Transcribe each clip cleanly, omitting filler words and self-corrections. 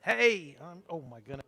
Hey, oh my goodness.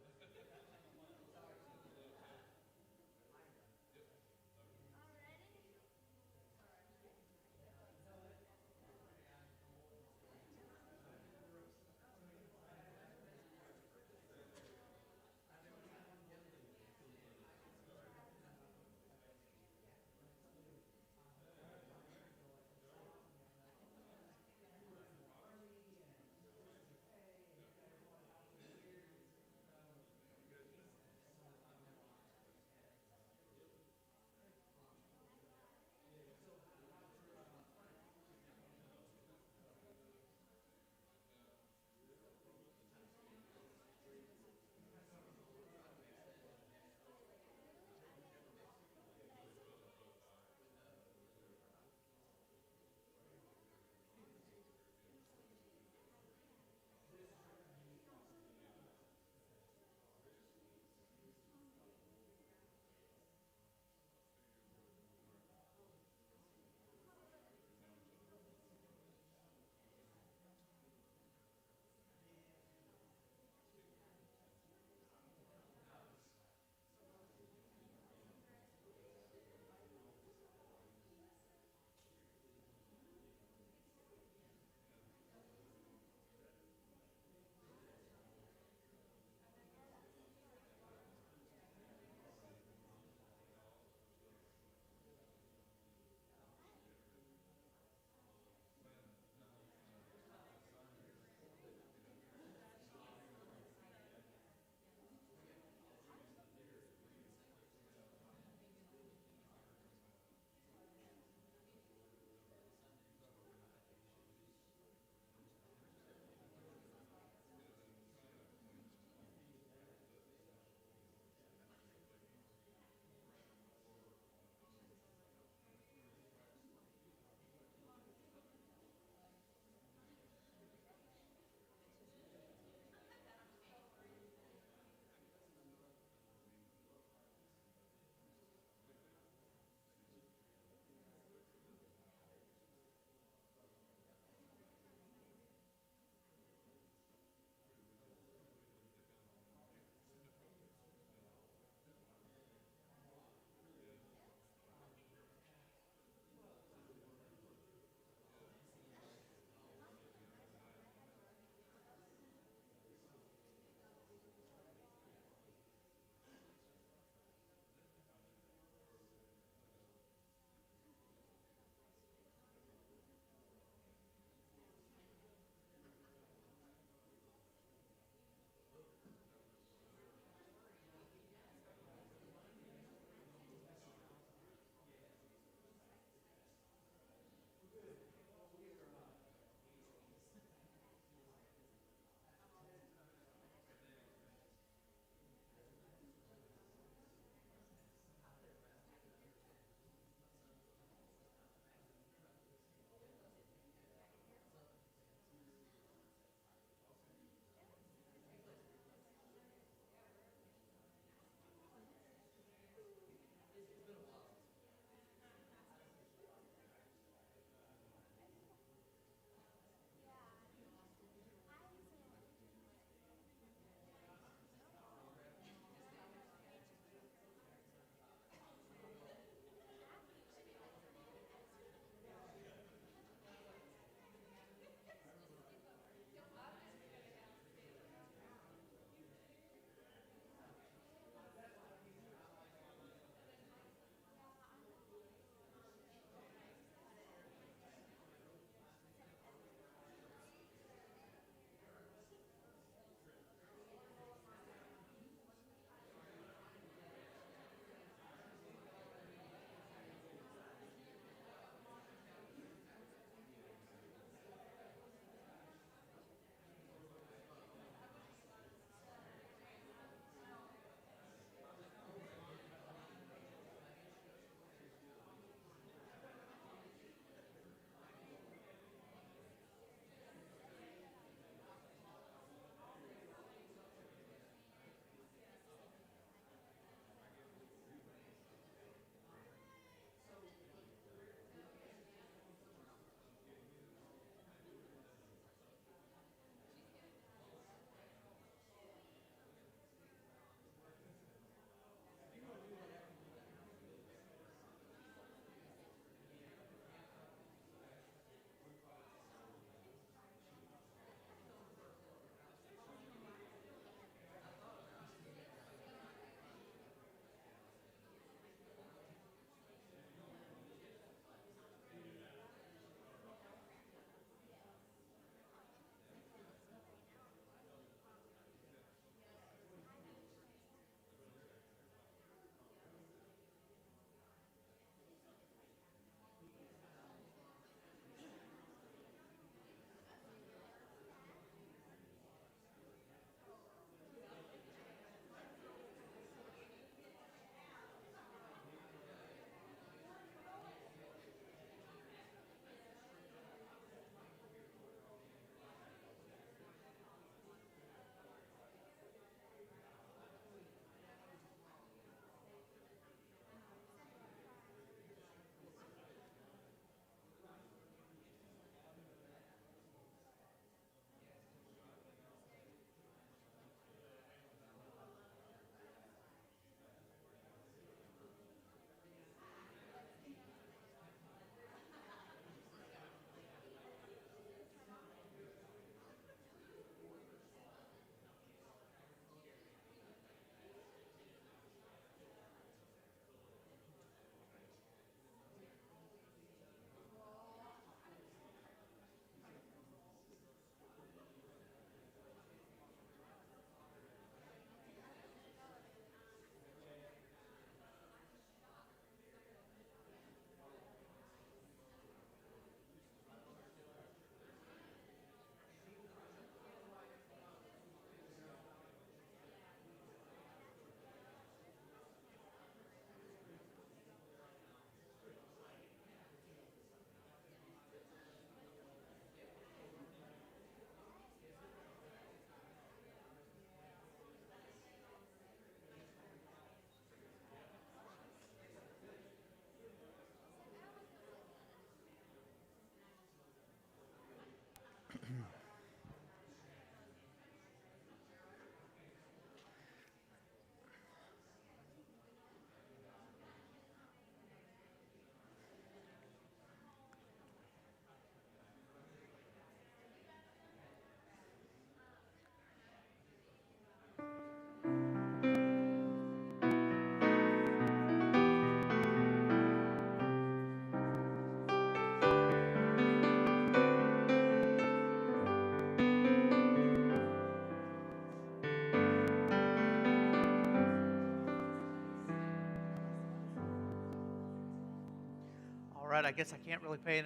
right, I guess I can't really play an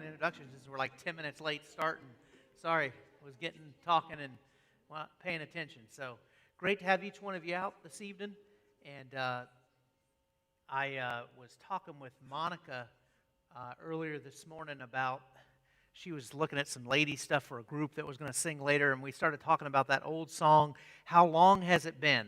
introduction since we're like 10 minutes late starting. Sorry, was talking and not paying attention. So great to have each one of you out this evening. And I was talking with Monica earlier this morning about, she was looking at some lady stuff for a group that was going to sing later, and we started talking about that old song, How Long Has It Been?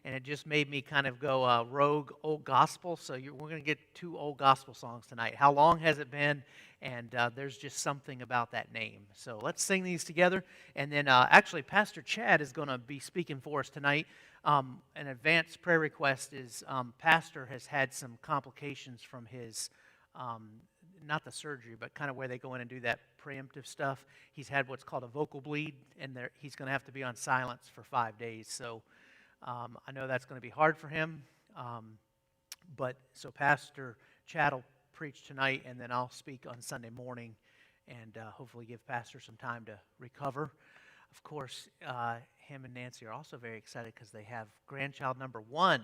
And it just made me kind of go rogue old gospel. So we're going to get two old gospel songs tonight. How long has it been? And there's just something about that name. So let's sing these together. And then actually, Pastor Chad is going to be speaking for us tonight. An advanced prayer request is Pastor has had some complications from his, not the surgery, but kind of where they go in and do that preemptive stuff. He's had what's called a vocal bleed, and he's going to have to be on silence for 5 days. So I know that's going to be hard for him, so Pastor Chad will preach tonight, and then I'll speak on Sunday morning, and hopefully give Pastor some time to recover. Of course, him and Nancy are also very excited because they have grandchild number 1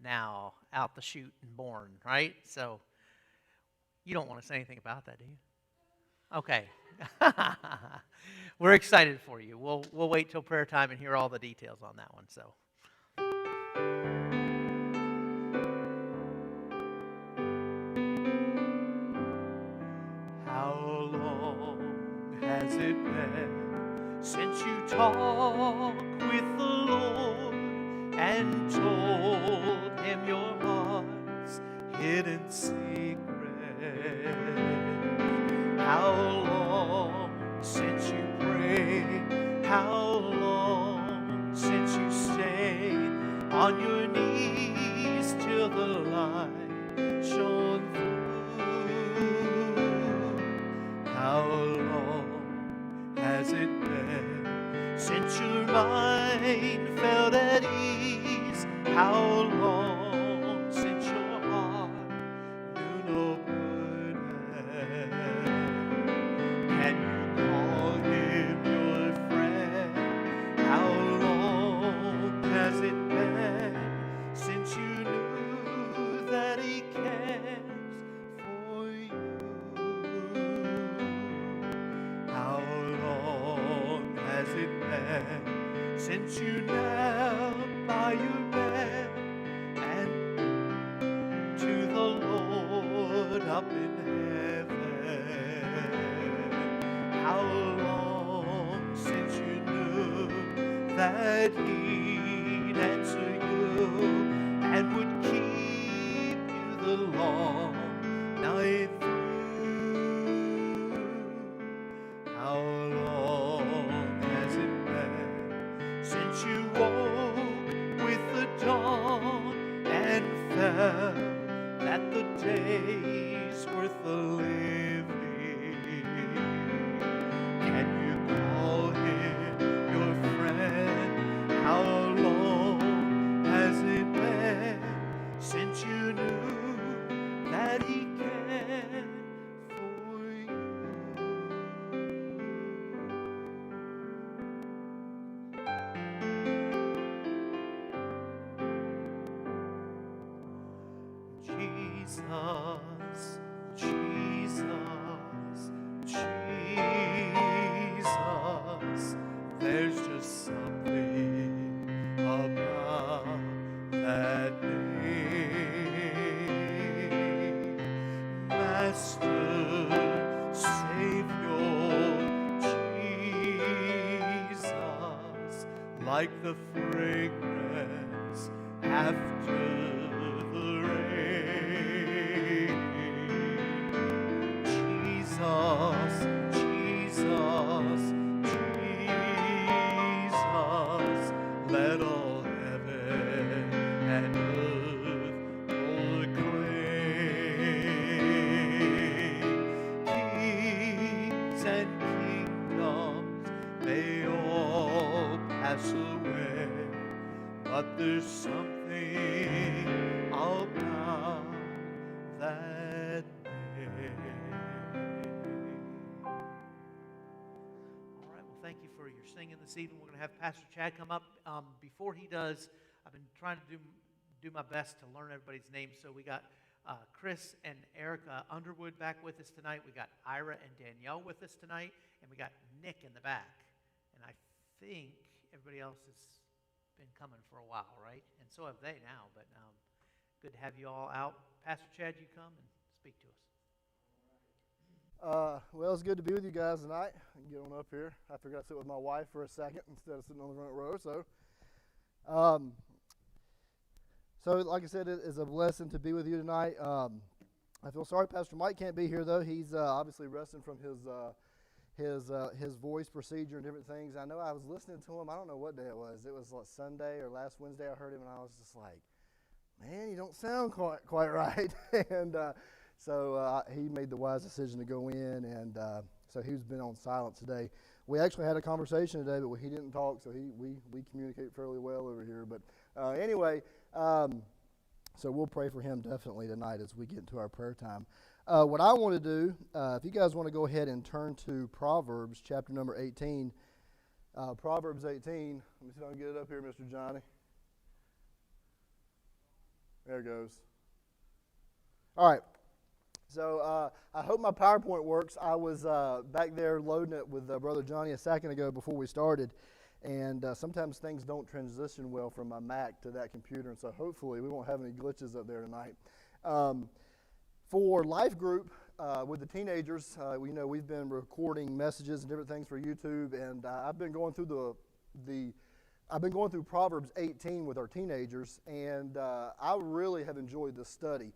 now out the chute and born, right? So you don't want to say anything about that, do you? Okay. We're excited for you. We'll wait till prayer time and hear all the details on that one. So. How long has it been since you talked with the Lord and told Him your heart's hidden secret? How long since you prayed? How long since you stayed on your knees till the light shone through? How long has it been since your mind felt at ease? How long since your heart knew no burden? Can you call Him your friend? How long has it been since you knew that He cares for you? How long has it been since you knelt by your bed and to the Lord up in heaven? How long since you knew that He'd answer you and would keep you the long night through? How long has it been since you woke with the dawn and felt that the day's worth the living? Can you call Him your friend? How long has it been since you knew that He cared for you? Jesus, Jesus, Jesus, there's just something about that name. Master, Savior, Jesus, like the fragrance after the rain. Jesus, Jesus, Jesus, let all heaven and earth proclaim. Kings and kingdoms, they all pass away, but there's something about that name. All right, well, thank you for your singing this evening. We're going to have Pastor Chad come up. Before he does, I've been trying to do my best to learn everybody's names. So we got Chris and Erica Underwood back with us tonight. We got Ira and Danielle with us tonight, and we got Nick in the back. And I think everybody else has been coming for a while, right? And so have they now, but good to have you all out. Pastor Chad, you come and speak to us. Well, it's good to be with you guys tonight. Get on up here. I figured I'd sit with my wife for a second instead of sitting on the front row. So like I said, it is a blessing to be with you tonight. I feel sorry Pastor Mike can't be here, though. He's obviously resting from his voice procedure and different things. I know I was listening to him. I don't know what day it was. It was like Sunday or last Wednesday I heard him, and I was just like, man, you don't sound quite right. And so he made the wise decision to go in, and so he's been on silent today. We actually had a conversation today, but he didn't talk, so we communicate fairly well over here. But anyway, so we'll pray for him definitely tonight as we get into our prayer time. What I want to do, if you guys want to go ahead and turn to Proverbs chapter number 18. Proverbs 18. Let me see if I can get it up here, Mr. Johnny. There it goes. All right. So I hope my PowerPoint works. I was back there loading it with Brother Johnny a second ago before we started. And sometimes things don't transition well from my Mac to that computer. And so hopefully we won't have any glitches up there tonight. For Life Group with the teenagers, we've been recording messages and different things for YouTube. And I've been going through I've been going through Proverbs 18 with our teenagers, and I really have enjoyed this study.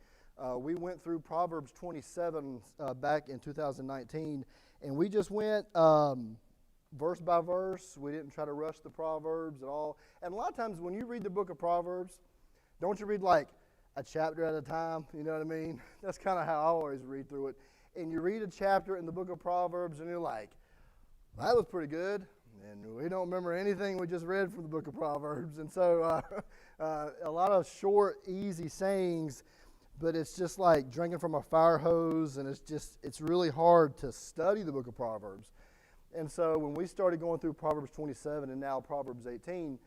We went through Proverbs 27 back in 2019, and we just went verse by verse. We didn't try to rush the Proverbs at all. And a lot of times when you read the book of Proverbs, don't you read like a chapter at a time? You know what I mean? That's kind of how I always read through it. And you read a chapter in the book of Proverbs, and you're like, well, that was pretty good. And we don't remember anything we just read from the book of Proverbs. And so a lot of short, easy sayings, but it's just like drinking from a fire hose, and it's really hard to study the book of Proverbs. And so when we started going through Proverbs 27 and now Proverbs 18,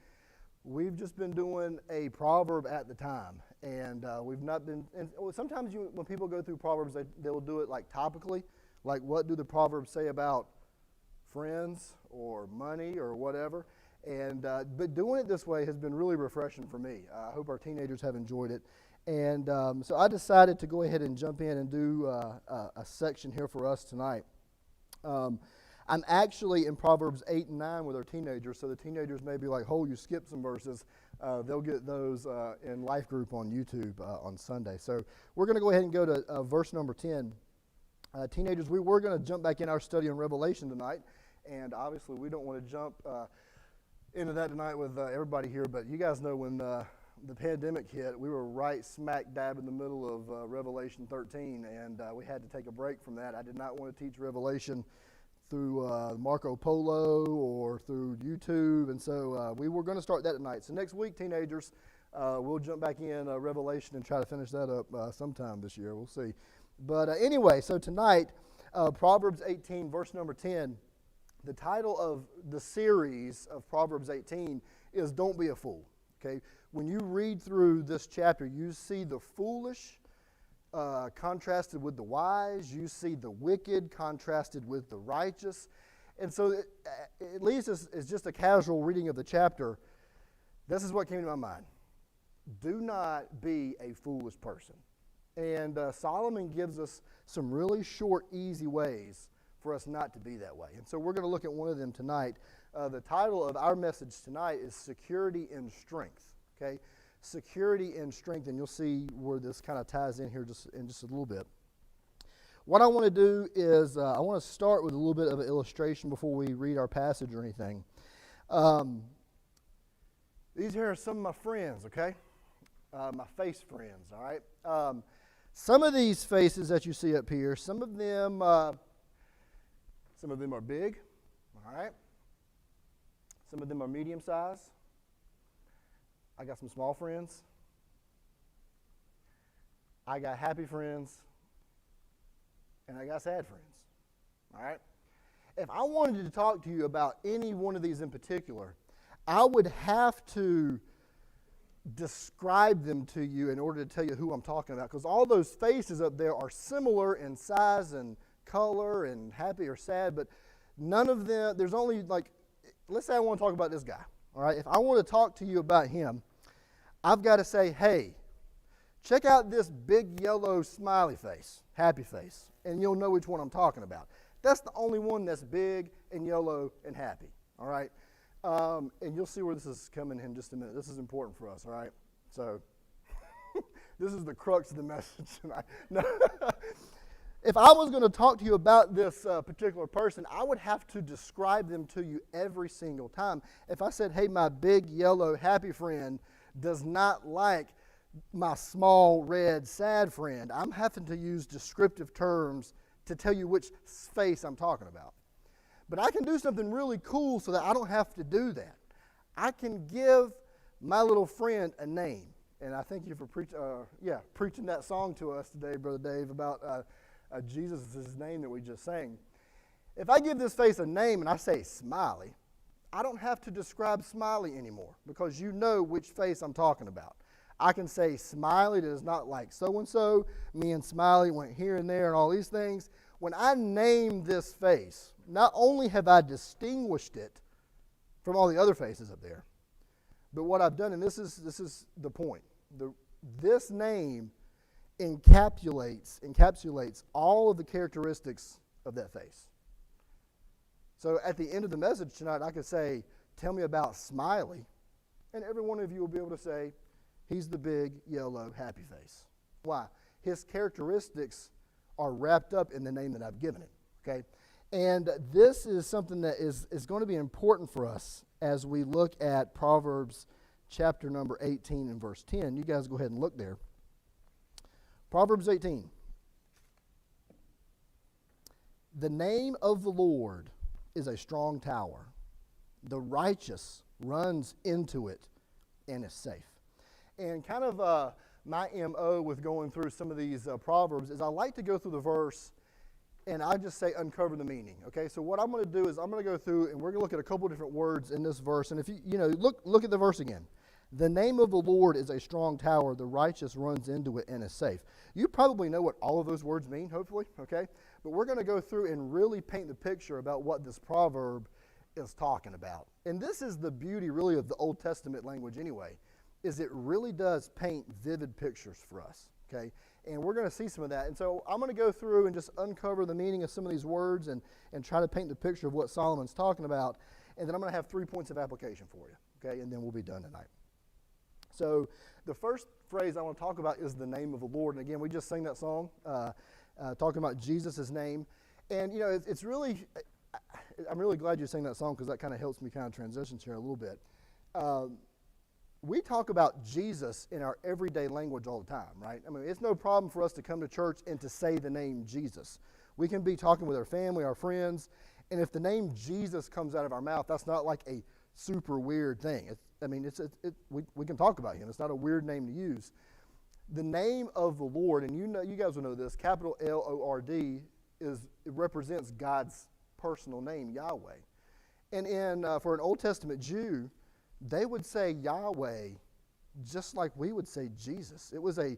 we've just been doing a proverb at the time. And we've not been, and sometimes when people go through Proverbs, they'll do it like topically, like what do the Proverbs say about friends or money or whatever. And but doing it this way has been really refreshing for me. I hope our teenagers have enjoyed it. And so I decided to go ahead and jump in and do a section here for us tonight. I'm actually in Proverbs 8 and 9 with our teenagers, so the teenagers may be like, oh, you skipped some verses. They'll get those in Life Group on YouTube on Sunday. So we're going to go ahead and go to verse number 10. Teenagers, we were going to jump back in our study on Revelation tonight, and obviously we don't want to jump into that tonight with everybody here, but you guys know when the pandemic hit, we were right smack dab in the middle of Revelation 13, and we had to take a break from that. I did not want to teach Revelation through Marco Polo or through YouTube, and so we were going to start that tonight. So next week, teenagers, we'll jump back in Revelation and try to finish that up sometime this year. We'll see. But anyway, so tonight, Proverbs 18, verse number 10, the title of the series of Proverbs 18 is Don't Be a Fool. Okay, when you read through this chapter, you see the foolish contrasted with the wise. You see the wicked contrasted with the righteous. And so, at least as just a casual reading of the chapter, this is what came to my mind. Do not be a foolish person. And Solomon gives us some really short, easy ways for us not to be that way. And so we're going to look at one of them tonight. The title of our message tonight is Security in Strength. Okay, security and strength, and you'll see where this kind of ties in here in just a little bit. What I want to do is I want to start with a little bit of an illustration before we read our passage or anything. These here are some of my friends, okay? My face friends, all right? Some of these faces that you see up here, some of them are big, all right? Some of them are medium size. I got some small friends. I got happy friends. And I got sad friends. All right? If I wanted to talk to you about any one of these in particular, I would have to describe them to you in order to tell you who I'm talking about, because all those faces up there are similar in size and color and happy or sad, but none of them, there's only like, let's say I want to talk about this guy, all right? If I want to talk to you about him, I've got to say, hey, check out this big yellow smiley face, happy face, and you'll know which one I'm talking about. That's the only one that's big and yellow and happy, all right? And you'll see where this is coming in just a minute. This is important for us, all right? So this is the crux of the message tonight. No. If I was going to talk to you about this particular person, I would have to describe them to you every single time. If I said, hey, my big yellow happy friend does not like my small red sad friend, I'm having to use descriptive terms to tell you which face I'm talking about. But I can do something really cool so that I don't have to do that. I can give my little friend a name. And I thank you for preaching that song to us today, Brother Dave, about Jesus' name that we just sang. If I give this face a name and I say Smiley, I don't have to describe Smiley anymore because you know which face I'm talking about. I can say Smiley does not like so-and-so. Me and Smiley went here and there and all these things. When I name this face, not only have I distinguished it from all the other faces up there, but what I've done, and this is the point, this name encapsulates all of the characteristics of that face. So at the end of the message tonight, I could say, tell me about Smiley, and every one of you will be able to say, he's the big, yellow, happy face. Why? His characteristics are wrapped up in the name that I've given it, okay? And this is something that is going to be important for us as we look at Proverbs chapter number 18 and verse 10. You guys go ahead and look there. Proverbs 18. The name of the Lord is a strong tower. The righteous runs into it and is safe. And kind of my MO with going through some of these Proverbs is I like to go through the verse and I just say uncover the meaning. Okay, so what I'm going to do is I'm going to go through and we're going to look at a couple different words in this verse. And if you look at the verse again. The name of the Lord is a strong tower. The righteous runs into it and is safe. You probably know what all of those words mean, hopefully, okay? But we're going to go through and really paint the picture about what this proverb is talking about. And this is the beauty, really, of the Old Testament language anyway, is it really does paint vivid pictures for us, okay? And we're going to see some of that. And so I'm going to go through and just uncover the meaning of some of these words and try to paint the picture of what Solomon's talking about. And then I'm going to have 3 points of application for you, okay? And then we'll be done tonight. So the first phrase I want to talk about is the name of the Lord. And again, we just sang that song talking about Jesus' name. And, it's really, I'm really glad you sang that song because that kind of helps me kind of transition here a little bit. We talk about Jesus in our everyday language all the time, right? I mean, it's no problem for us to come to church and to say the name Jesus. We can be talking with our family, our friends, and if the name Jesus comes out of our mouth, that's not like a super weird thing. We can talk about him. It's not a weird name to use. The name of the Lord, and you guys will know this, capital L-O-R-D, it represents God's personal name, Yahweh. And for an Old Testament Jew, they would say Yahweh just like we would say Jesus. It was a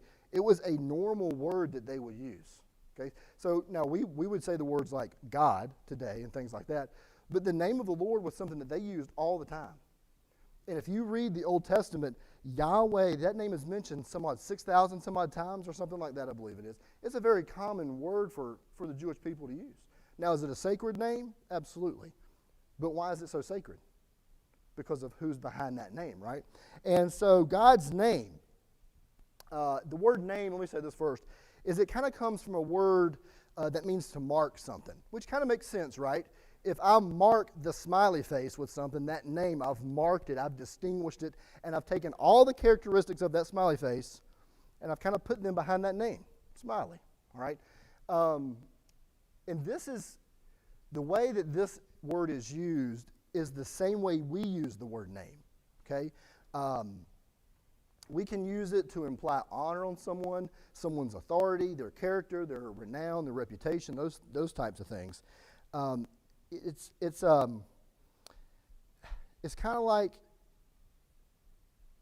normal word that they would use. Okay, so now we would say the words like God today and things like that, but the name of the Lord was something that they used all the time. And if you read the Old Testament, Yahweh, that name is mentioned 6,000 some odd times or something like that, I believe it is. It's a very common word for the Jewish people to use. Now, is it a sacred name? Absolutely. But why is it so sacred? Because of who's behind that name, right? And so God's name, the word name, let me say this first, is it kind of comes from a word that means to mark something, which kind of makes sense, right? If I mark the smiley face with something, that name, I've marked it, I've distinguished it, and I've taken all the characteristics of that smiley face, and I've kind of put them behind that name, Smiley, all right? And this is, the way that this word is used is the same way we use the word name, okay? We can use it to imply honor on someone's authority, their character, their renown, their reputation, those types of things. It's kind of like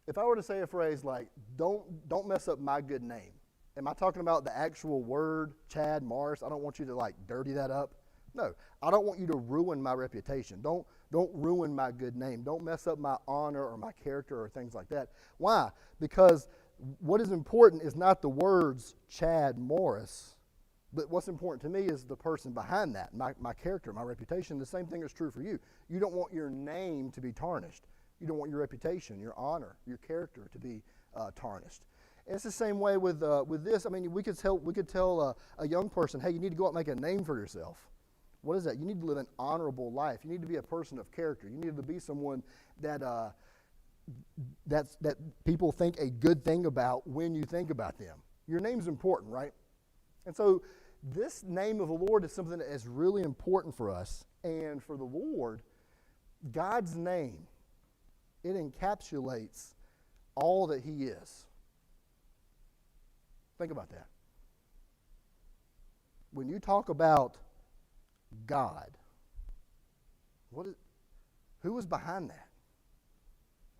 if I were to say a phrase like, don't mess up my good name, am I talking about the actual word, Chad Morris? I don't want you to like dirty that up. No, I don't want you to ruin my reputation. Don't ruin my good name. Don't mess up my honor or my character or things like that. Why? Because what is important is not the words Chad Morris, but what's important to me is the person behind that, my character, my reputation. The same thing is true for you. You don't want your name to be tarnished. You don't want your reputation, your honor, your character to be tarnished. And it's the same way with this. I mean, we could tell a young person, hey, you need to go out and make a name for yourself. What is that? You need to live an honorable life. You need to be a person of character. You need to be someone that that people think a good thing about when you think about them. Your name's important, right? And so this name of the Lord is something that is really important for us. And for the Lord, God's name, it encapsulates all that he is. Think about that. When you talk about God, who was behind that?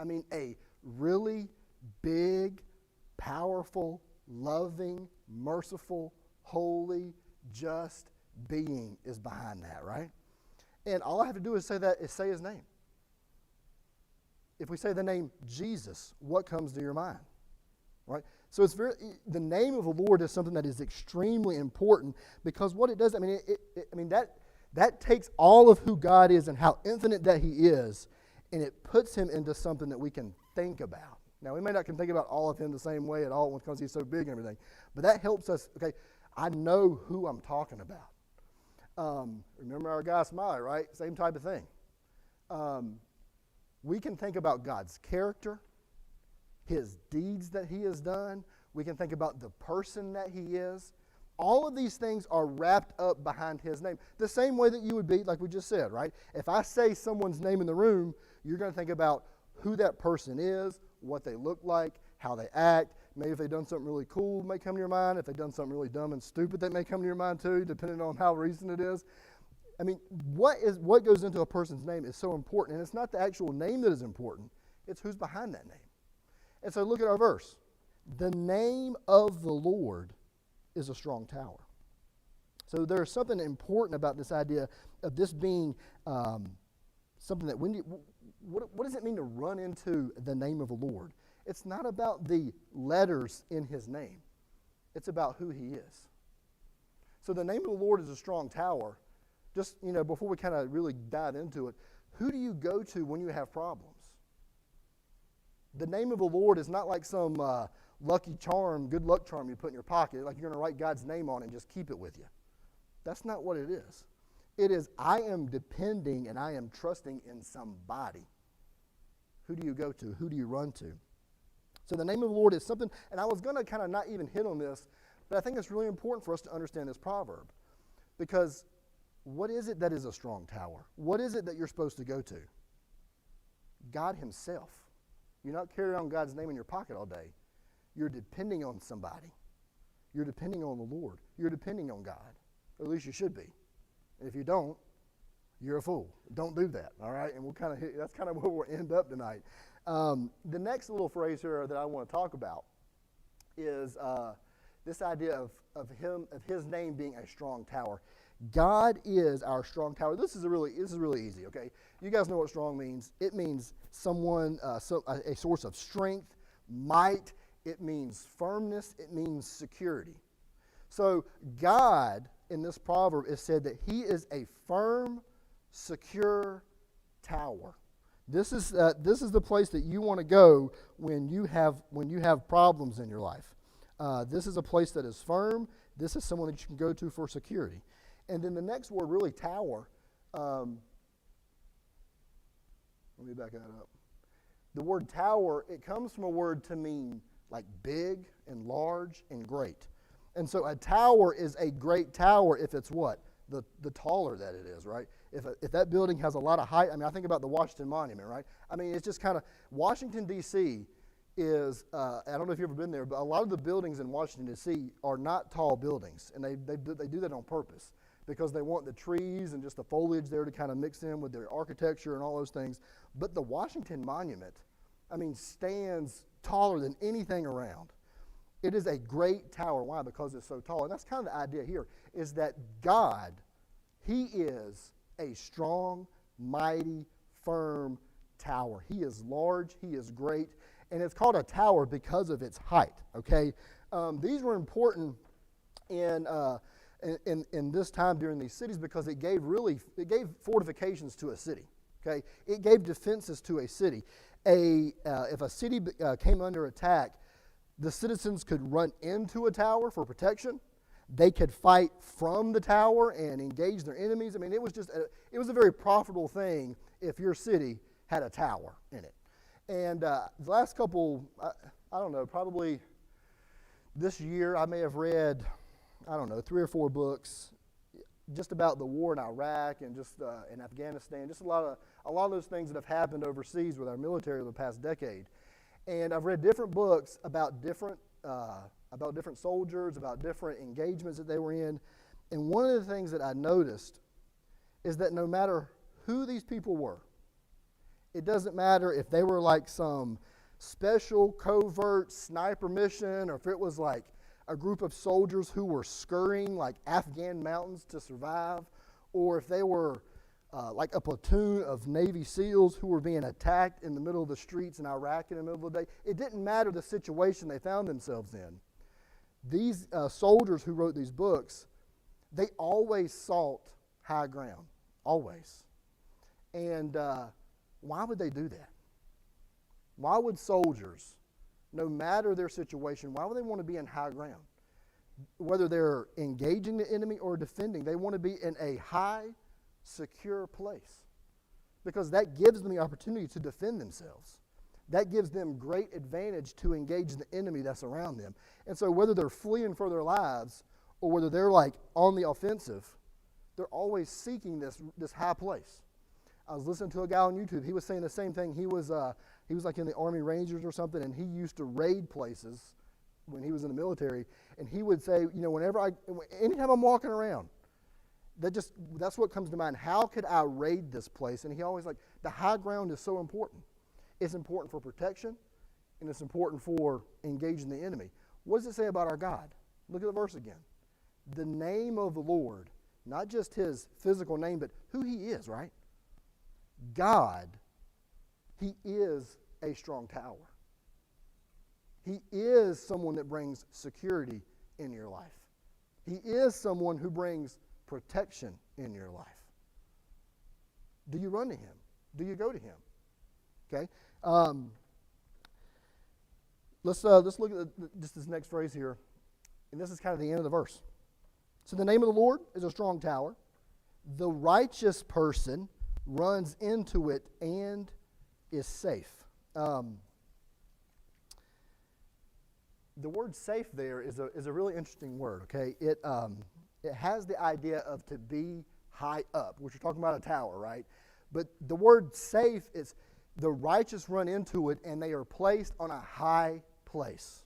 I mean, a really big, powerful, loving, merciful, holy, just being is behind that, right? And all I have to do is say his name. If we say the name Jesus, what comes to your mind? Right? So the name of the Lord is something that is extremely important, because what it does, I mean, that takes all of who God is and how infinite that he is, and it puts him into something that we can think about. Now, we may not can think about all of him the same way at all because he's so big and everything, but that helps us, okay, I know who I'm talking about. Remember our guy Smiley, right? Same type of thing. We can think about God's character, his deeds that he has done. We can think about the person that he is. All of these things are wrapped up behind his name. The same way that you would be, like we just said, right? If I say someone's name in the room, you're going to think about who that person is, what they look like, how they act. Maybe if they've done something really cool, it may come to your mind. If they've done something really dumb and stupid, that may come to your mind too, depending on how recent it is. I mean, what goes into a person's name is so important, and it's not the actual name that is important. It's who's behind that name. And so look at our verse. The name of the Lord is a strong tower. So there's something important about this idea of this being something that what does it mean to run into the name of the Lord? It's not about the letters in his name. It's about who he is. So the name of the Lord is a strong tower. Just, before we kind of really dive into it, who do you go to when you have problems? The name of the Lord is not like some lucky charm, good luck charm you put in your pocket, like you're going to write God's name on it and just keep it with you. That's not what it is. It is, I am depending and I am trusting in somebody. Who do you go to? Who do you run to? So the name of the Lord is something, and I was going to kind of not even hit on this, but I think it's really important for us to understand this proverb. Because what is it that is a strong tower? What is it that you're supposed to go to? God himself. You're not carrying on God's name in your pocket all day. You're depending on somebody. You're depending on the Lord. You're depending on God. Or at least you should be. And if you don't, you're a fool. Don't do that, all right? And that's kind of where we'll end up tonight. The next little phrase here that I want to talk about is this idea of his name being a strong tower. God is our strong tower. This is really easy, okay? You guys know what strong means. It means someone, a source of strength, might. It means firmness. It means security. So God, in this proverb, is said that he is a firm, secure tower. This is the place that you want to go when you have problems in your life. This is a place that is firm. This is someone that you can go to for security. And then the next word, really, tower. Let me back that up. The word tower, it comes from a word to mean like big and large and great. And so a tower is a great tower if it's what? The taller that it is, right? If that building has a lot of height, I think about the Washington Monument, right? it's just kind of, Washington, D.C. is, I don't know if you've ever been there, but a lot of the buildings in Washington, D.C. are not tall buildings, and they do that on purpose because they want the trees and just the foliage there to kind of mix in with their architecture and all those things. But the Washington Monument I mean, stands taller than anything around. It is a great tower. Why? Because it's so tall. And that's kind of the idea here, is that God, He is a strong, mighty, firm tower. He is large. He is great. And it's called a tower because of its height, okay? These were important in this time during these cities because it gave fortifications to a city, okay? It gave defenses to a city. If a city came under attack, the citizens could run into a tower for protection. They could fight from the tower and engage their enemies. I mean, it was a very profitable thing if your city had a tower in it. And the last couple, I don't know, probably this year I may have read, 3 or 4 books just about the war in Iraq and just in Afghanistan, just a lot of those things that have happened overseas with our military over the past decade. And I've read different books about different soldiers, about different engagements that they were in. And one of the things that I noticed is that no matter who these people were, it doesn't matter if they were like some special covert sniper mission or if it was like a group of soldiers who were scurrying like Afghan mountains to survive, or if they were like a platoon of Navy SEALs who were being attacked in the middle of the streets in Iraq in the middle of the day. It didn't matter the situation they found themselves in. These soldiers who wrote these books, they always sought high ground, always. And why would they do that? Why would soldiers, no matter their situation, why would they want to be in high ground? Whether they're engaging the enemy or defending, they want to be in a high, secure place because that gives them the opportunity to defend themselves. That gives them great advantage to engage the enemy that's around them. And so whether they're fleeing for their lives or whether they're like on the offensive, they're always seeking this high place. I was listening to a guy on YouTube. He was saying the same thing. He was like in the Army Rangers or something, and he used to raid places when he was in the military. And he would say, anytime I'm walking around, that's what comes to mind. How could I raid this place? And he always the high ground is so important. It's important for protection, and it's important for engaging the enemy. What does it say about our God? Look at the verse again. The name of the Lord, not just His physical name, but who He is, right? God, He is a strong tower. He is someone that brings security in your life. He is someone who brings protection in your life. Do you run to Him? Do you go to Him? Okay. Let's look at just this next phrase here, and this is kind of the end of the verse. So the name of the Lord is a strong tower. The righteous person runs into it and is safe. The word safe there is a really interesting word, okay? It has the idea of to be high up, which we're talking about a tower, right? But the word safe is the righteous run into it and they are placed on a high place.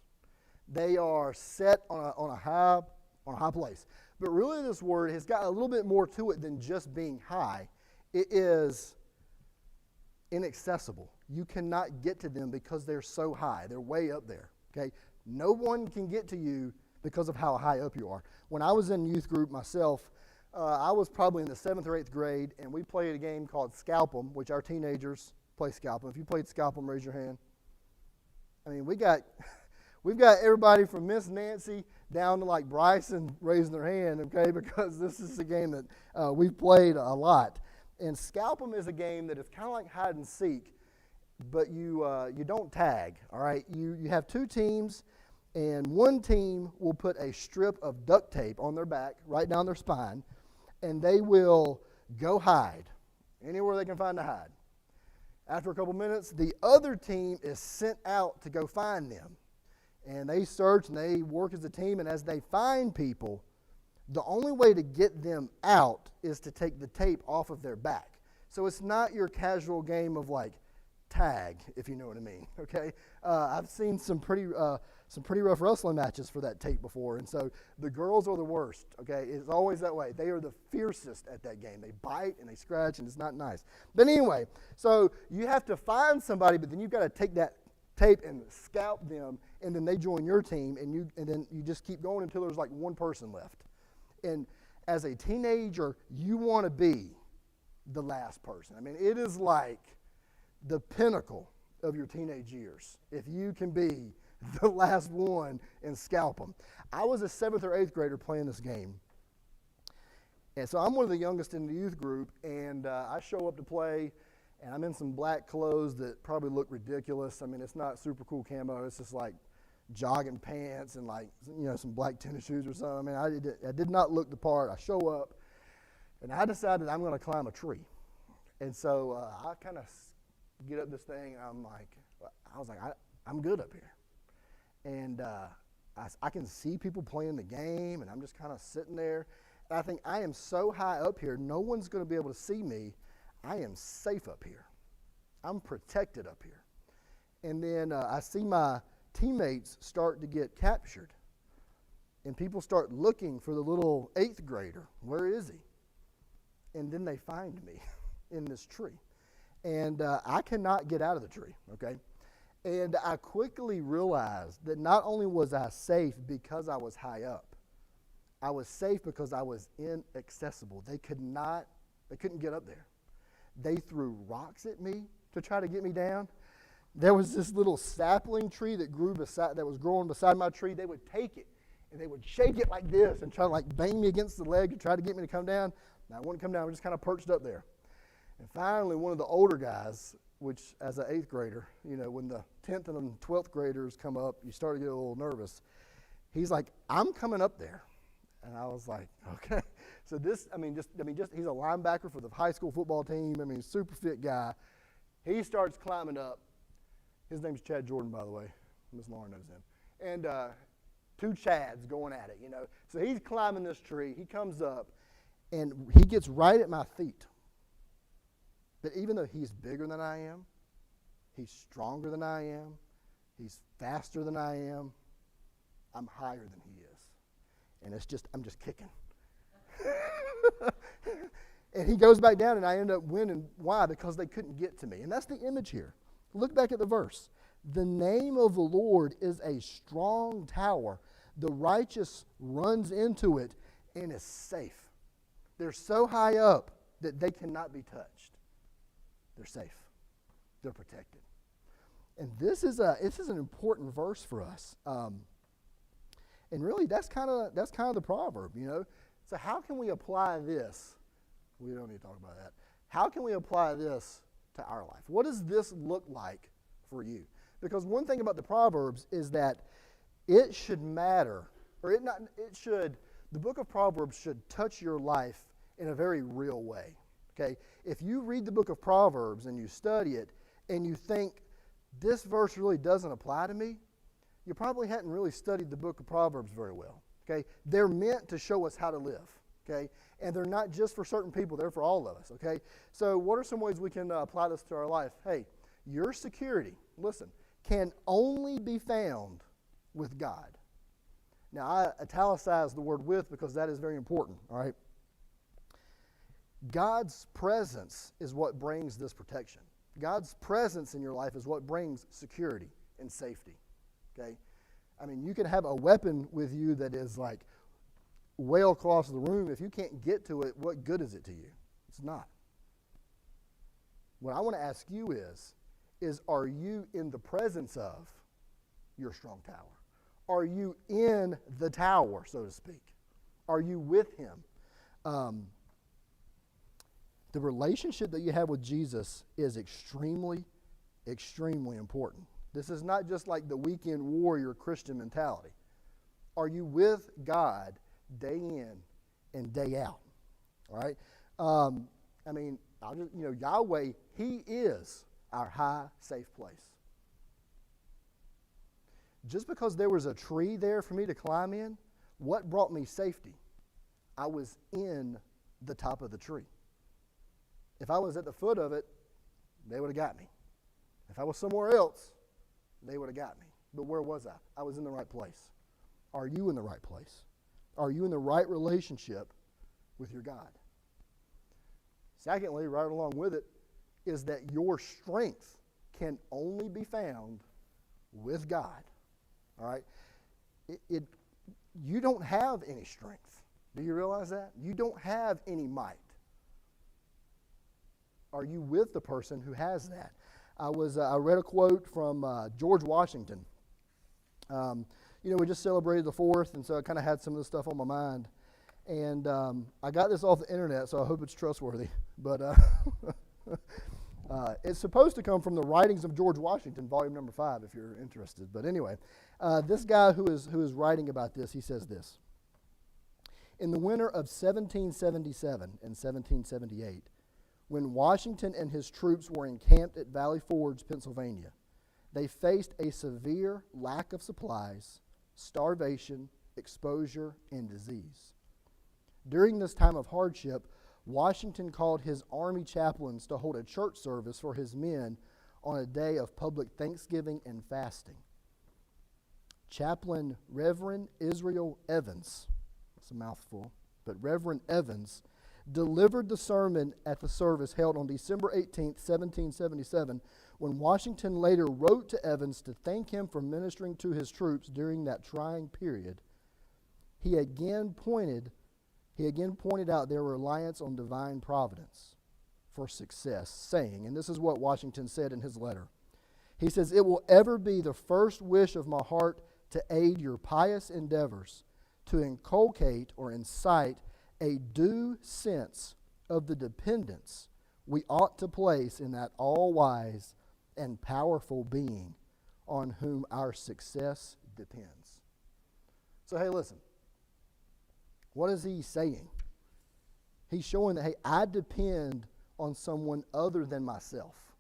They are set on a high place. But really this word has got a little bit more to it than just being high. It is inaccessible. You cannot get to them because they're so high. They're way up there, okay? No one can get to you because of how high up you are. When I was in youth group myself, I was probably in the 7th or 8th grade, and we played a game called Scalp 'em, which our teenagers play Scalp 'em. If you played Scalp 'em, raise your hand. I mean, we've got everybody from Miss Nancy down to like Bryson raising their hand, okay, because this is a game that we've played a lot. And Scalp 'em is a game that is kind of like hide and seek, but you don't tag, all right? You have 2 teams, and one team will put a strip of duct tape on their back, right down their spine, and they will go hide anywhere they can find to hide. After a couple minutes, the other team is sent out to go find them. And they search and they work as a team, and as they find people, the only way to get them out is to take the tape off of their back. So it's not your casual game of like tag, if you know what I mean, okay? I've seen some pretty rough wrestling matches for that tape before, and so the girls are the worst, okay? It's always that way. They are the fiercest at that game. They bite and they scratch, and it's not nice. But anyway, so you have to find somebody, but then you've got to take that tape and scalp them, and then they join your team, and then you just keep going until there's like one person left. And as a teenager, you want to be the last person. I mean, it is like the pinnacle of your teenage years if you can be the last one and scalp them. I was a 7th or 8th grader playing this game, and so I'm one of the youngest in the youth group, and I show up to play, and I'm in some black clothes that probably look ridiculous. I mean, it's not super cool camo. It's just like jogging pants and like, you know, some black tennis shoes or something. I mean, I did not look the part. I show up, and I decided I'm going to climb a tree. And so I kind of get up this thing, and I was like, I'm good up here. And I can see people playing the game, and I'm just kind of sitting there. And I think I am so high up here, no one's going to be able to see me. I am safe up here. I'm protected up here. And then I see my teammates start to get captured. And people start looking for the little 8th grader. Where is he? And then they find me in this tree. And I cannot get out of the tree, okay? And I quickly realized that not only was I safe because I was high up, I was safe because I was inaccessible. They couldn't get up there. They threw rocks at me to try to get me down. There was this little sapling tree that was growing beside my tree. They would take it and they would shake it like this and try to like bang me against the leg to try to get me to come down. And I wouldn't come down. I was just kind of perched up there. And finally, one of the older guys, which as an 8th grader, you know, when the 10th and 12th graders come up, you start to get a little nervous. He's like, I'm coming up there. And I was like, okay. So he's a linebacker for the high school football team. I mean, super fit guy. He starts climbing up. His name's Chad Jordan, by the way. Miss Lauren knows him. And 2 Chads going at it, you know. So he's climbing this tree. He comes up, and he gets right at my feet. But even though he's bigger than I am, he's stronger than I am, he's faster than I am, I'm higher than he is. And I'm just kicking. And he goes back down, and I end up winning. Why? Because they couldn't get to me. And that's the image here. Look back at the verse. The name of the Lord is a strong tower. The righteous runs into it and is safe. They're so high up that they cannot be touched. They're safe. They're protected. And this is an important verse for us. And really, that's kind of the proverb, you know. So how can we apply this? We don't need to talk about that. How can we apply this to our life? What does this look like for you? Because one thing about the Proverbs is that it should matter, the book of Proverbs should touch your life in a very real way. Okay? If you read the book of Proverbs and you study it and you think this verse really doesn't apply to me, you probably hadn't really studied the book of Proverbs very well. Okay? They're meant to show us how to live. Okay? And they're not just for certain people, they're for all of us. Okay? So what are some ways we can apply this to our life? Hey, your security, listen, can only be found with God. Now, I italicize the word with because that is very important, all right? God's presence is what brings this protection. God's presence in your life is what brings security and safety, okay? I mean, you can have a weapon with you that is like way across the room. If you can't get to it, what good is it to you? It's not. What I want to ask you is are you in the presence of your strong tower? Are you in the tower, so to speak? Are you with him? The relationship that you have with Jesus is extremely, extremely important. This is not just like the weekend warrior Christian mentality. Are you with God day in and day out? All right? Yahweh, he is our high, safe place. Just because there was a tree there for me to climb in, what brought me safety? I was in the top of the tree. If I was at the foot of it, they would have got me. If I was somewhere else, they would have got me. But where was I? I was in the right place. Are you in the right place? Are you in the right relationship with your God? Secondly, right along with it, is that your strength can only be found with God. All right? You don't have any strength. Do you realize that? You don't have any might. Are you with the person who has that? I read a quote from George Washington. We just celebrated the 4th, and so I kind of had some of this stuff on my mind. And I got this off the internet, so I hope it's trustworthy. But it's supposed to come from the writings of George Washington, volume number 5, if you're interested. But anyway, this guy who is writing about this, he says this. In the winter of 1777 and 1778, when Washington and his troops were encamped at Valley Forge, Pennsylvania, they faced a severe lack of supplies, starvation, exposure, and disease. During this time of hardship, Washington called his army chaplains to hold a church service for his men on a day of public thanksgiving and fasting. Chaplain Reverend Israel Evans, that's a mouthful, but Reverend Evans delivered the sermon at the service held on December 18th, 1777, when Washington later wrote to Evans to thank him for ministering to his troops during that trying period. He again pointed out their reliance on divine providence for success, saying, and this is what Washington said in his letter, he says, "It will ever be the first wish of my heart to aid your pious endeavors, to inculcate or incite a due sense of the dependence we ought to place in that all-wise and powerful being on whom our success depends." So, hey, listen. What is he saying? He's showing that, hey, I depend on someone other than myself.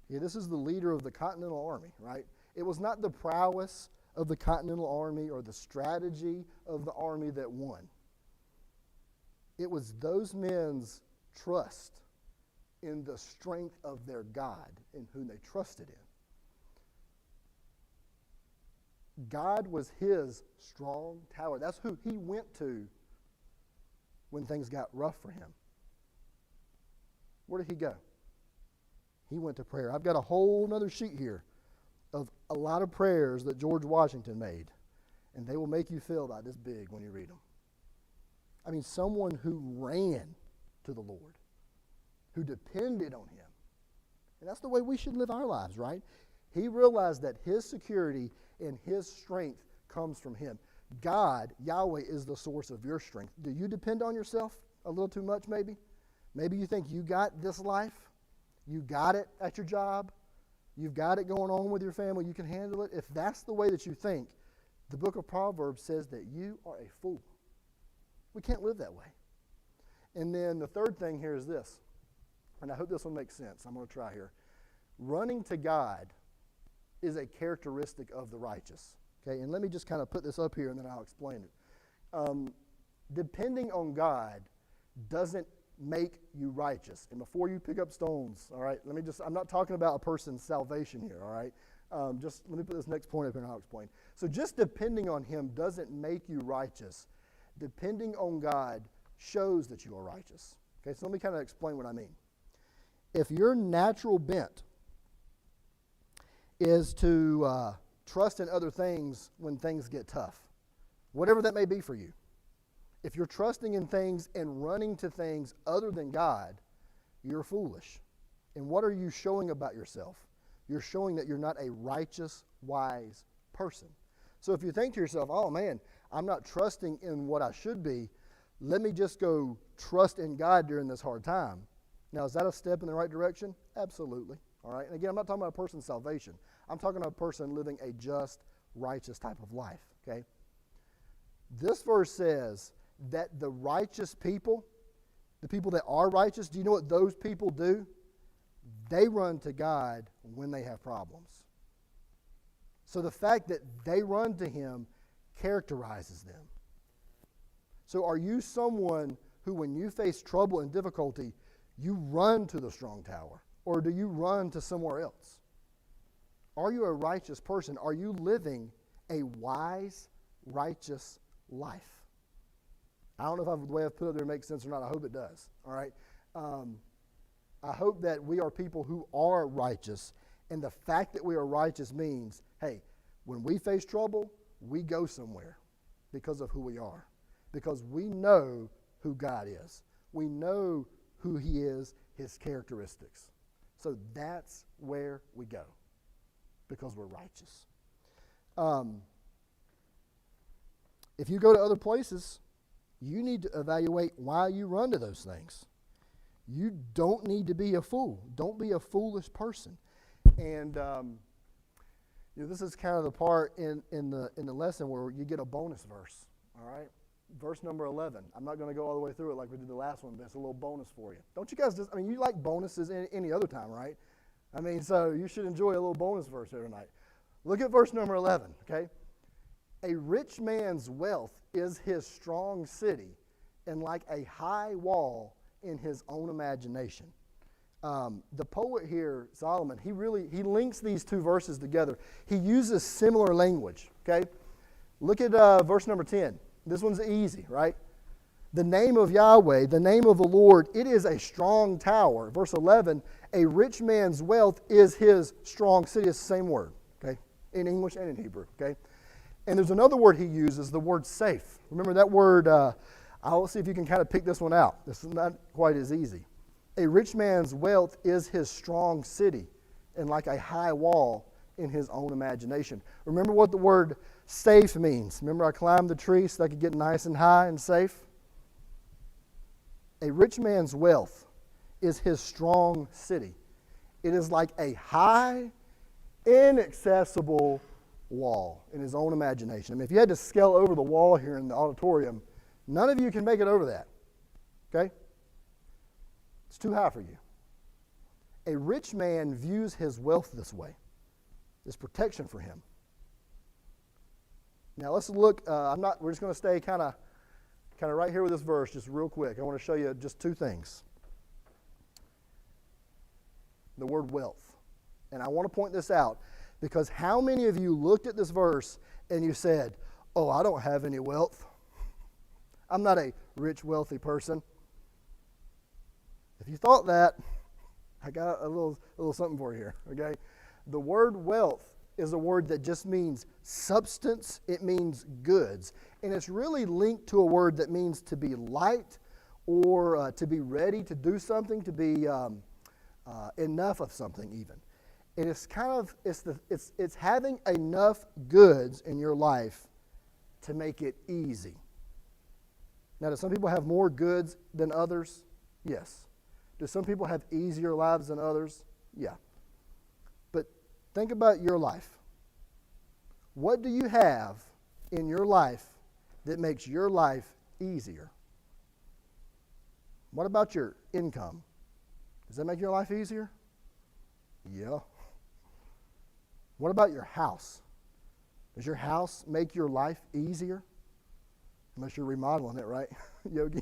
Yeah, this is the leader of the Continental Army, right? It was not the prowess of the Continental Army or the strategy of the army that won. It was those men's trust in the strength of their God in whom they trusted in. God was his strong tower. That's who he went to when things got rough for him. Where did he go? He went to prayer. I've got a whole other sheet here of a lot of prayers that George Washington made, and they will make you feel about this big when you read them. I mean, someone who ran to the Lord, who depended on him. And that's the way we should live our lives, right? He realized that his security and his strength comes from him. God, Yahweh, is the source of your strength. Do you depend on yourself a little too much, maybe? Maybe you think you got this life. You got it at your job. You've got it going on with your family. You can handle it. If that's the way that you think, the book of Proverbs says that you are a fool. We can't live that way. And then the third thing here is this, and I hope this one makes sense. I'm going to try here. Running to God is a characteristic of the righteous. Okay, and let me just kind of put this up here and then I'll explain it. Depending on God doesn't make you righteous. And before you pick up stones, all right, I'm not talking about a person's salvation here, all right? Just let me put this next point up here and I'll explain. So just depending on him doesn't make you righteous. Depending on God shows that you are righteous. Okay, so let me kind of explain what I mean. If your natural bent is to trust in other things when things get tough, whatever that may be for you, if you're trusting in things and running to things other than God, you're foolish. And what are you showing about yourself? You're showing that you're not a righteous, wise person. So if you think to yourself, oh man, I'm not trusting in what I should be, let me just go trust in God during this hard time. Now, is that a step in the right direction? Absolutely. All right. And again, I'm not talking about a person's salvation. I'm talking about a person living a just, righteous type of life. Okay. This verse says that the righteous people, the people that are righteous, do you know what those people do? They run to God when they have problems. So the fact that they run to him characterizes them. So are you someone who, when you face trouble and difficulty, you run to the strong tower? or do you run to somewhere else? Are you a righteous person? Are you living a wise, righteous life? I don't know if the way I've put it there makes sense or not. I hope it does. All right. I hope that we are people who are righteous, and the fact that we are righteous means, hey, when we face trouble, we go somewhere because of who we are, because we know who God is. We know who He is, His characteristics. So that's where we go, because we're righteous. If you go to other places, you need to evaluate why you run to those things. You don't need to be a fool. Don't be a foolish person. And this is kind of the part in the lesson where you get a bonus verse. All right, verse number 11. I'm not going to go all the way through it like we did the last one, but it's a little bonus for you. Don't you guys you like bonuses any other time, right? So you should enjoy a little bonus verse every night. Look at verse number 11, okay? A rich man's wealth is his strong city, and like a high wall in his own imagination. The poet here, Solomon, he links these two verses together. He uses similar language, okay? Look at verse number 10. This one's easy, right? The name of Yahweh, the name of the Lord, it is a strong tower. Verse 11, a rich man's wealth is his strong city. It's the same word, okay? In English and in Hebrew, okay? And there's another word he uses, the word safe. Remember that word, I'll see if you can kind of pick this one out. This is not quite as easy. A rich man's wealth is his strong city, and like a high wall in his own imagination. Remember what the word safe means. Remember I climbed the tree so I could get nice and high and safe? A rich man's wealth is his strong city. It is like a high, inaccessible wall in his own imagination. If you had to scale over the wall here in the auditorium, none of you can make it over that. Okay? It's too high for you. A rich man views his wealth this way. It's protection for him. Now let's look. We're just going to stay kind of right here with this verse, just real quick. I want to show you just two things. The word wealth, and I want to point this out because how many of you looked at this verse and you said, "Oh, I don't have any wealth. I'm not a rich, wealthy person." If you thought that, I got a little something for you here, okay? The word wealth is a word that just means substance. It means goods. And it's really linked to a word that means to be light or to be ready to do something, to be enough of something even. And it's it's having enough goods in your life to make it easy. Now, do some people have more goods than others? Yes. Do some people have easier lives than others? Yeah. But think about your life. What do you have in your life that makes your life easier? What about your income? Does that make your life easier? Yeah. What about your house? Does your house make your life easier? Unless you're remodeling it, right, Yogi?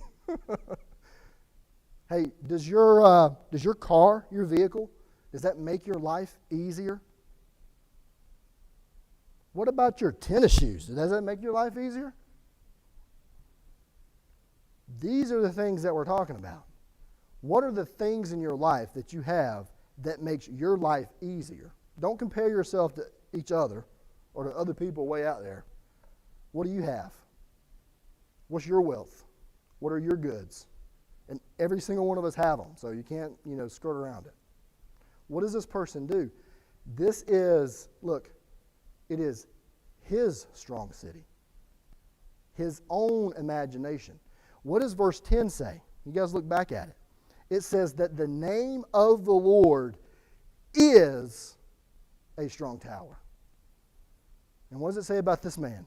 Hey, does your car, your vehicle, does that make your life easier? What about your tennis shoes? Does that make your life easier? These are the things that we're talking about. What are the things in your life that you have that makes your life easier? Don't compare yourself to each other or to other people way out there. What do you have? What's your wealth? What are your goods? And every single one of us have them, so you can't, skirt around it. What does this person do? This is, look, it is his strong city, his own imagination. What does verse 10 say? You guys look back at it. It says that the name of the Lord is a strong tower. And what does it say about this man?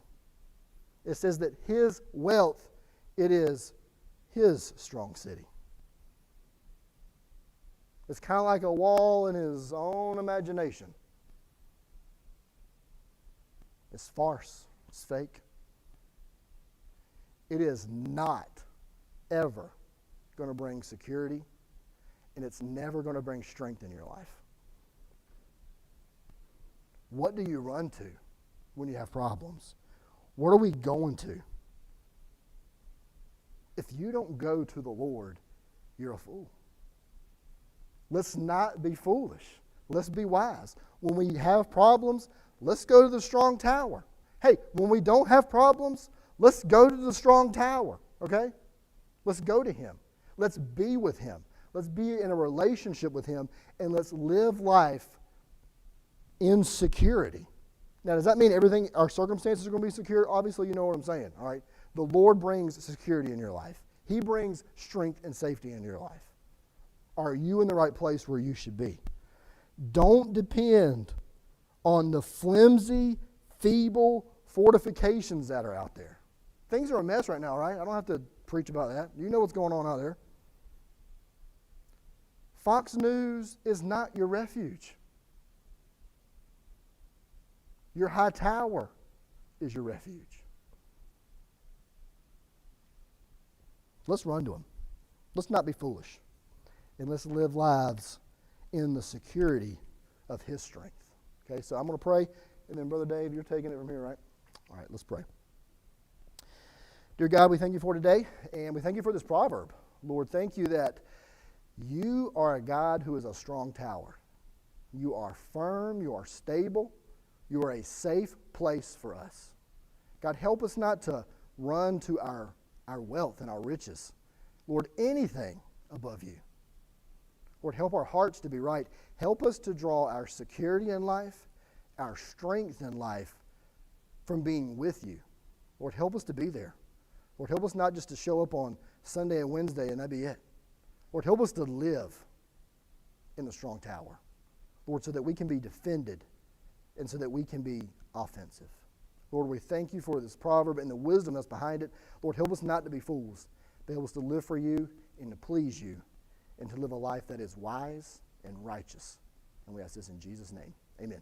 It says that his wealth, it is his strong city. It's kind of like a wall in his own imagination. It's farce. It's fake. It is not ever going to bring security. and it's never going to bring strength in your life. What do you run to when you have problems? What are we going to? If you don't go to the Lord, you're a fool. Let's not be foolish. Let's be wise. When we have problems, let's go to the strong tower. Hey, when we don't have problems, let's go to the strong tower, okay? Let's go to Him. Let's be with Him. Let's be in a relationship with Him, and let's live life in security. Now, does that mean everything, our circumstances are going to be secure? Obviously, you know what I'm saying, all right? The Lord brings security in your life. He brings strength and safety in your life. Are you in the right place where you should be? Don't depend on the flimsy, feeble fortifications that are out there. Things are a mess right now, right? I don't have to preach about that. You know what's going on out there. Fox News is not your refuge. Your high tower is your refuge. Let's run to Him. Let's not be foolish. And let's live lives in the security of His strength. Okay, so I'm going to pray, and then Brother Dave, you're taking it from here, right? All right, let's pray. Dear God, we thank You for today, and we thank You for this proverb. Lord, thank You that You are a God who is a strong tower. You are firm, You are stable, You are a safe place for us. God, help us not to run to our wealth and our riches. Lord, anything above You. Lord, help our hearts to be right. Help us to draw our security in life, our strength in life from being with You. Lord, help us to be there. Lord, help us not just to show up on Sunday and Wednesday and that be it. Lord, help us to live in the strong tower. Lord, so that we can be defended and so that we can be offensive. Lord, we thank You for this proverb and the wisdom that's behind it. Lord, help us not to be fools, but help us to live for You and to please You and to live a life that is wise and righteous. And we ask this in Jesus' name. Amen.